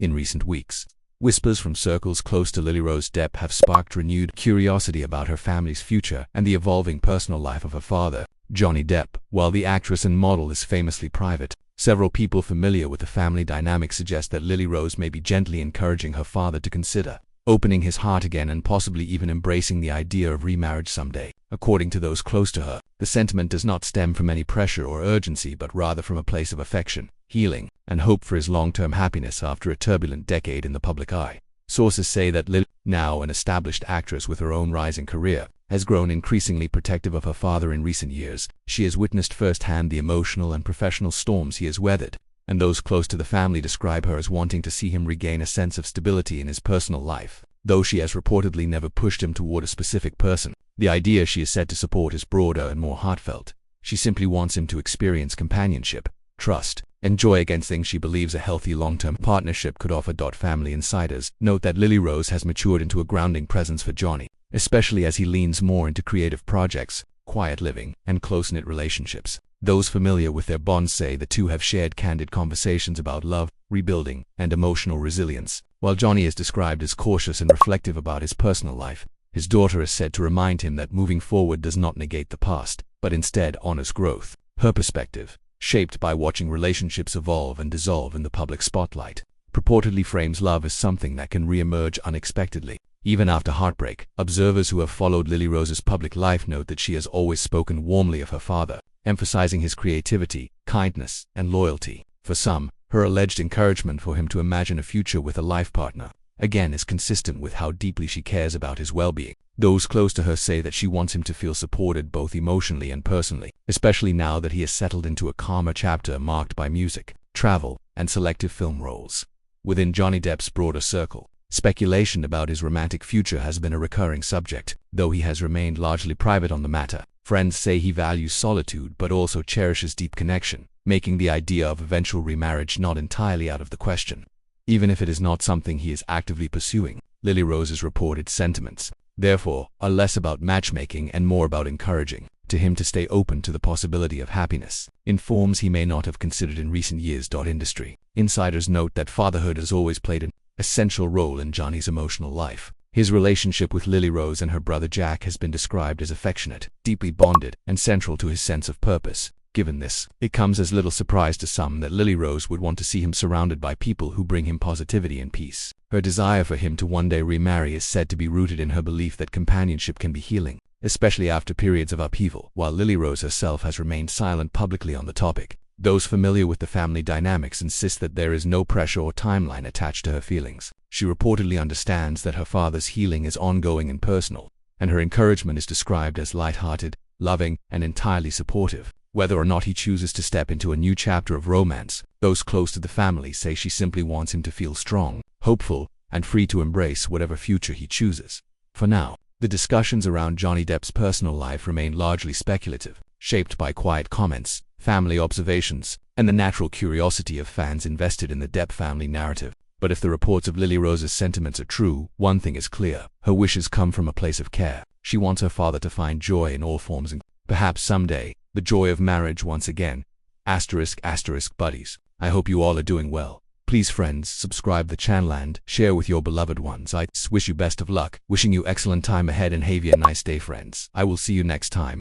in recent weeks. Whispers from circles close to Lily-Rose Depp have sparked renewed curiosity about her family's future and the evolving personal life of her father, Johnny Depp. While the actress and model is famously private, several people familiar with the family dynamic suggest that Lily-Rose may be gently encouraging her father to consider opening his heart again and possibly even embracing the idea of remarriage someday. According to those close to her, the sentiment does not stem from any pressure or urgency but rather from a place of affection, healing, and hope for his long-term happiness after a turbulent decade in the public eye. Sources say that Lily, now an established actress with her own rising career, has grown increasingly protective of her father in recent years. She has witnessed firsthand the emotional and professional storms he has weathered, and those close to the family describe her as wanting to see him regain a sense of stability in his personal life. Though she has reportedly never pushed him toward a specific person, the idea she is said to support is broader and more heartfelt. She simply wants him to experience companionship, trust, and joy against things she believes a healthy long-term partnership could offer. Family insiders note that Lily-Rose has matured into a grounding presence for Johnny, especially as he leans more into creative projects, quiet living, and close-knit relationships. Those familiar with their bond say the two have shared candid conversations about love, rebuilding, and emotional resilience. While Johnny is described as cautious and reflective about his personal life, his daughter is said to remind him that moving forward does not negate the past, but instead honors growth. Her perspective, shaped by watching relationships evolve and dissolve in the public spotlight, purportedly frames love as something that can re-emerge unexpectedly, even after heartbreak. Observers who have followed Lily-Rose's public life note that she has always spoken warmly of her father, emphasizing his creativity, kindness, and loyalty. For some, her alleged encouragement for him to imagine a future with a life partner, again, is consistent with how deeply she cares about his well-being. Those close to her say that she wants him to feel supported both emotionally and personally, especially now that he has settled into a calmer chapter marked by music, travel, and selective film roles. Within Johnny Depp's broader circle, speculation about his romantic future has been a recurring subject, though he has remained largely private on the matter. Friends say he values solitude but also cherishes deep connection, making the idea of eventual remarriage not entirely out of the question. Even if it is not something he is actively pursuing, Lily-Rose's reported sentiments, therefore, are less about matchmaking and more about encouraging to him to stay open to the possibility of happiness in forms he may not have considered in recent years. Industry insiders note that fatherhood has always played an essential role in Johnny's emotional life. His relationship with Lily-Rose and her brother Jack has been described as affectionate, deeply bonded, and central to his sense of purpose. Given this, it comes as little surprise to some that Lily-Rose would want to see him surrounded by people who bring him positivity and peace. Her desire for him to one day remarry is said to be rooted in her belief that companionship can be healing, especially after periods of upheaval. While Lily-Rose herself has remained silent publicly on the topic, those familiar with the family dynamics insist that there is no pressure or timeline attached to her feelings. She reportedly understands that her father's healing is ongoing and personal, and her encouragement is described as lighthearted, loving, and entirely supportive. Whether or not he chooses to step into a new chapter of romance, those close to the family say she simply wants him to feel strong, hopeful, and free to embrace whatever future he chooses. For now, the discussions around Johnny Depp's personal life remain largely speculative, shaped by quiet comments, family observations, and the natural curiosity of fans invested in the Depp family narrative. But if the reports of Lily-Rose's sentiments are true, one thing is clear: her wishes come from a place of care. She wants her father to find joy in all forms and, perhaps someday, the joy of marriage once again. ***, buddies. I hope you all are doing well. Please friends, subscribe the channel and share with your beloved ones. I wish you best of luck, wishing you excellent time ahead and have a nice day friends. I will see you next time.